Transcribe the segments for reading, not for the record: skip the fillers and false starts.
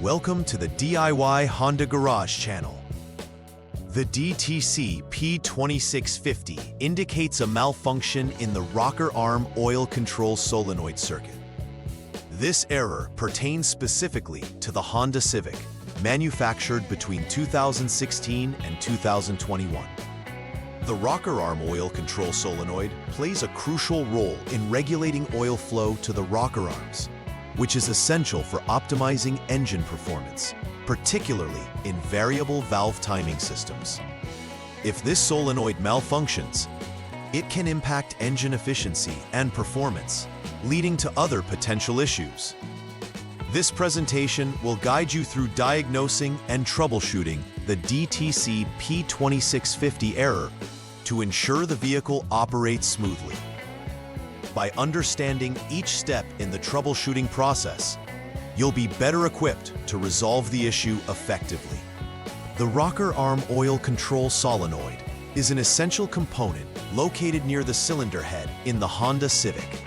Welcome to the DIY Honda Garage channel. The DTC P2650 indicates a malfunction in the rocker arm oil control solenoid circuit. This error pertains specifically to the Honda Civic, manufactured between 2016 and 2021. The rocker arm oil control solenoid plays a crucial role in regulating oil flow to the rocker arms, which is essential for optimizing engine performance, particularly in variable valve timing systems. If this solenoid malfunctions, it can impact engine efficiency and performance, leading to other potential issues. This presentation will guide you through diagnosing and troubleshooting the DTC P2650 error to ensure the vehicle operates smoothly. By understanding each step in the troubleshooting process, you'll be better equipped to resolve the issue effectively. The rocker arm oil control solenoid is an essential component located near the cylinder head in the Honda Civic.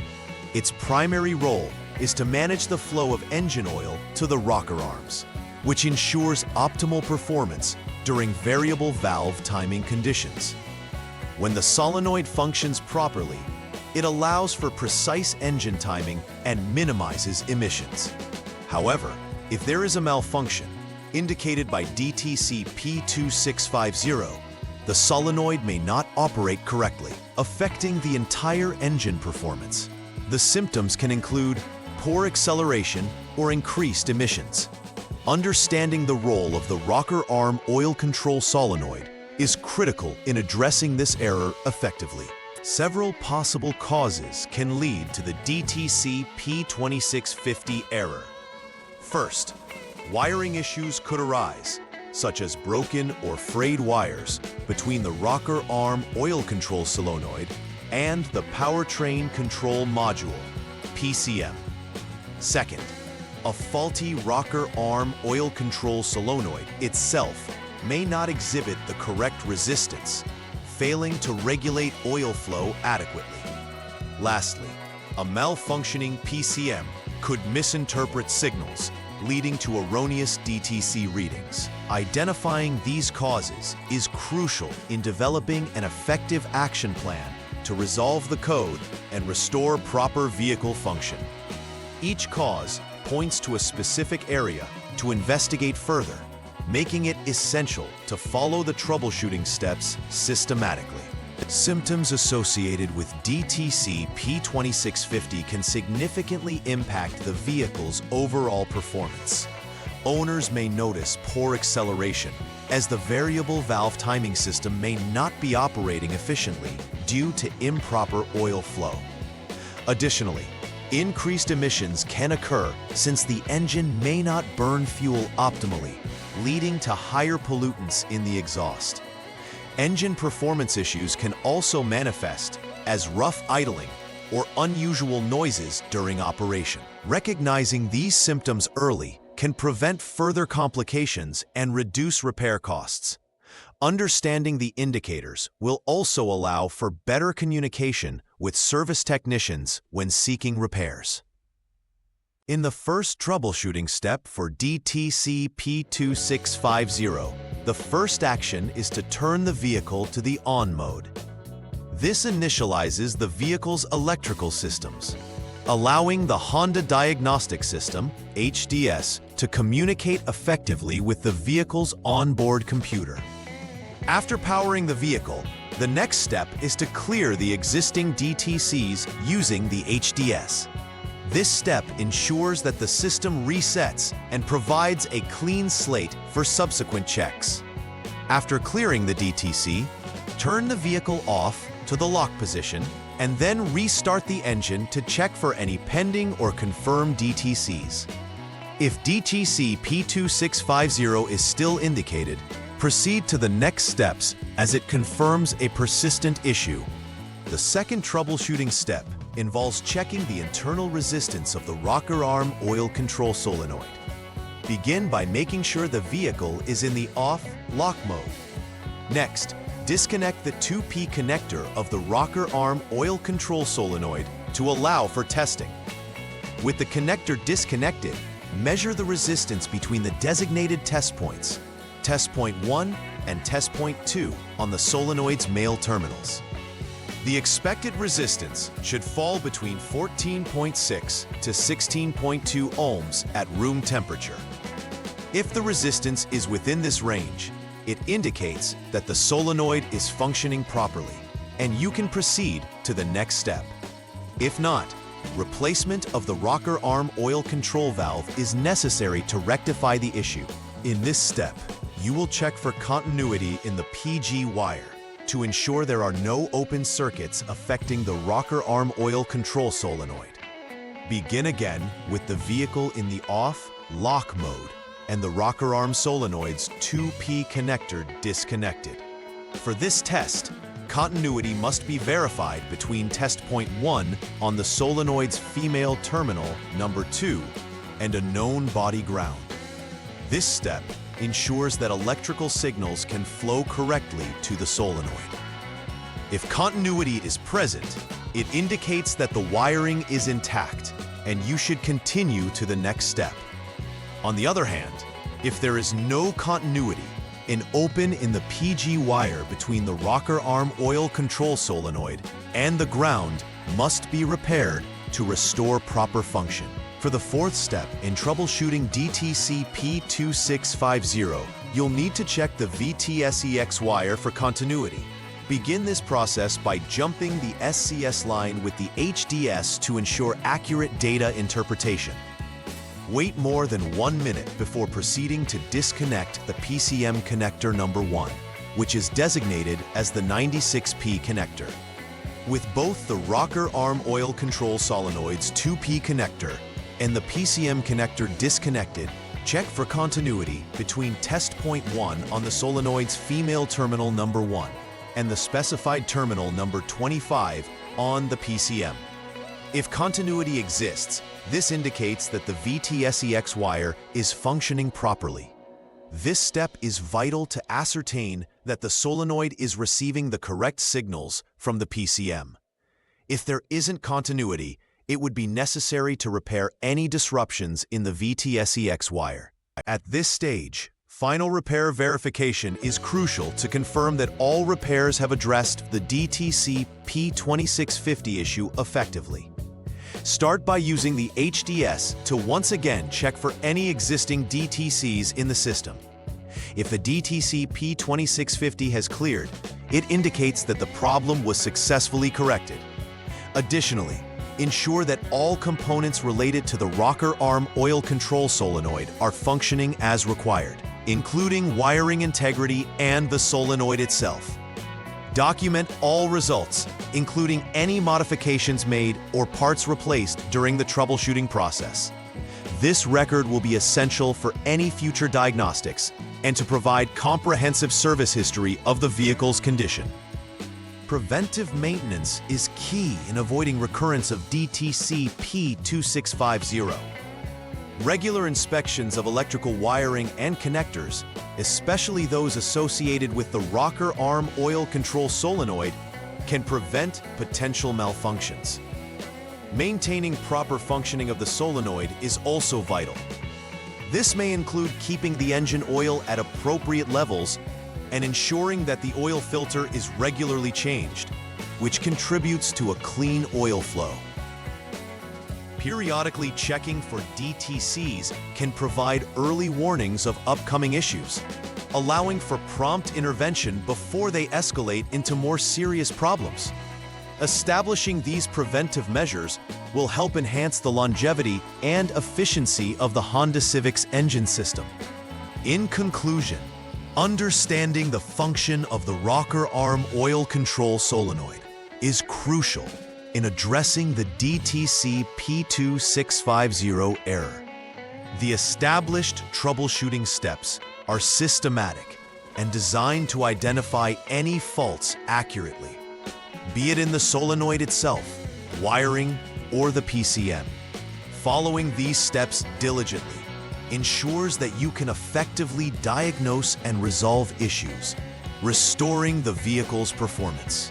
Its primary role is to manage the flow of engine oil to the rocker arms, which ensures optimal performance during variable valve timing conditions. When the solenoid functions properly, it allows for precise engine timing and minimizes emissions. However, if there is a malfunction, indicated by DTC P2650, the solenoid may not operate correctly, affecting the entire engine performance. The symptoms can include poor acceleration or increased emissions. Understanding the role of the rocker arm oil control solenoid is critical in addressing this error effectively. Several possible causes can lead to the DTC P2650 error. First, wiring issues could arise, such as broken or frayed wires between the rocker arm oil control solenoid and the powertrain control module, PCM. Second, a faulty rocker arm oil control solenoid itself may not exhibit the correct resistance, failing to regulate oil flow adequately. Lastly, a malfunctioning PCM could misinterpret signals, leading to erroneous DTC readings. Identifying these causes is crucial in developing an effective action plan to resolve the code and restore proper vehicle function. Each cause points to a specific area to investigate further, making it essential to follow the troubleshooting steps systematically. Symptoms associated with DTC P2650 can significantly impact the vehicle's overall performance. Owners may notice poor acceleration, as the variable valve timing system may not be operating efficiently due to improper oil flow. Additionally, increased emissions can occur since the engine may not burn fuel optimally, leading to higher pollutants in the exhaust. Engine performance issues can also manifest as rough idling or unusual noises during operation. Recognizing these symptoms early can prevent further complications and reduce repair costs. Understanding the indicators will also allow for better communication with service technicians when seeking repairs. In the first troubleshooting step for DTC P2650, the first action is to turn the vehicle to the on mode. This initializes the vehicle's electrical systems, allowing the Honda Diagnostics System, HDS, to communicate effectively with the vehicle's onboard computer. After powering the vehicle, the next step is to clear the existing DTCs using the HDS. This step ensures that the system resets and provides a clean slate for subsequent checks. After clearing the DTC, turn the vehicle off to the lock position and then restart the engine to check for any pending or confirmed DTCs. If DTC P2650 is still indicated, proceed to the next steps as it confirms a persistent issue. The second troubleshooting step involves checking the internal resistance of the rocker arm oil control solenoid. Begin by making sure the vehicle is in the off-lock mode. Next, disconnect the 2P connector of the rocker arm oil control solenoid to allow for testing. With the connector disconnected, measure the resistance between the designated test points, test point 1 and test point 2 on the solenoid's male terminals. The expected resistance should fall between 14.6 to 16.2 ohms at room temperature. If the resistance is within this range, it indicates that the solenoid is functioning properly, and you can proceed to the next step. If not, replacement of the rocker arm oil control valve is necessary to rectify the issue. In this step, you will check for continuity in the PG wire to ensure there are no open circuits affecting the rocker arm oil control solenoid. Begin again with the vehicle in the off/lock mode and the rocker arm solenoid's 2P connector disconnected. For this test, continuity must be verified between test point 1 on the solenoid's female terminal number 2 and a known body ground. This step ensures that electrical signals can flow correctly to the solenoid. If continuity is present, it indicates that the wiring is intact and you should continue to the next step. On the other hand, if there is no continuity, an open in the PG wire between the rocker arm oil control solenoid and the ground must be repaired to restore proper function. For the fourth step in troubleshooting DTC P2650, you'll need to check the VTSEX wire for continuity. Begin this process by jumping the SCS line with the HDS to ensure accurate data interpretation. Wait more than 1 minute before proceeding to disconnect the PCM connector number 1, which is designated as the 96P connector. With both the rocker arm oil control solenoid's 2P connector and the PCM connector disconnected, check for continuity between test point 1 on the solenoid's female terminal number 1 and the specified terminal number 25 on the PCM. If continuity exists, this indicates that the VTSEX wire is functioning properly. This step is vital to ascertain that the solenoid is receiving the correct signals from the PCM. If there isn't continuity, it would be necessary to repair any disruptions in the VTSEX wire. At this stage, final repair verification is crucial to confirm that all repairs have addressed the DTC P2650 issue effectively. Start by using the HDS to once again check for any existing DTCs in the system. If the DTC P2650 has cleared, it indicates that the problem was successfully corrected. Additionally, ensure that all components related to the rocker arm oil control solenoid are functioning as required, including wiring integrity and the solenoid itself. Document all results, including any modifications made or parts replaced during the troubleshooting process. This record will be essential for any future diagnostics and to provide comprehensive service history of the vehicle's condition. Preventive maintenance is key in avoiding recurrence of DTC P2650. Regular inspections of electrical wiring and connectors, especially those associated with the rocker arm oil control solenoid, can prevent potential malfunctions. Maintaining proper functioning of the solenoid is also vital. This may include keeping the engine oil at appropriate levels and ensuring that the oil filter is regularly changed, which contributes to a clean oil flow. Periodically checking for DTCs can provide early warnings of upcoming issues, allowing for prompt intervention before they escalate into more serious problems. Establishing these preventive measures will help enhance the longevity and efficiency of the Honda Civics engine system. In conclusion, understanding the function of the rocker arm oil control solenoid is crucial in addressing the DTC P2650 error. The established troubleshooting steps are systematic and designed to identify any faults accurately, be it in the solenoid itself, wiring, or the PCM. Following these steps diligently ensures that you can effectively diagnose and resolve issues, restoring the vehicle's performance.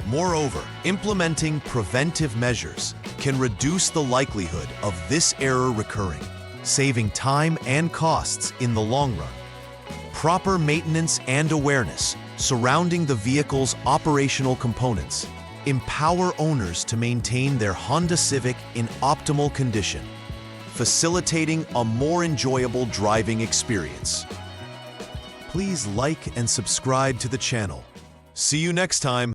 Moreover, implementing preventive measures can reduce the likelihood of this error recurring, saving time and costs in the long run. Proper maintenance and awareness surrounding the vehicle's operational components empower owners to maintain their Honda Civic in optimal condition, facilitating a more enjoyable driving experience. Please like and subscribe to the channel. See you next time.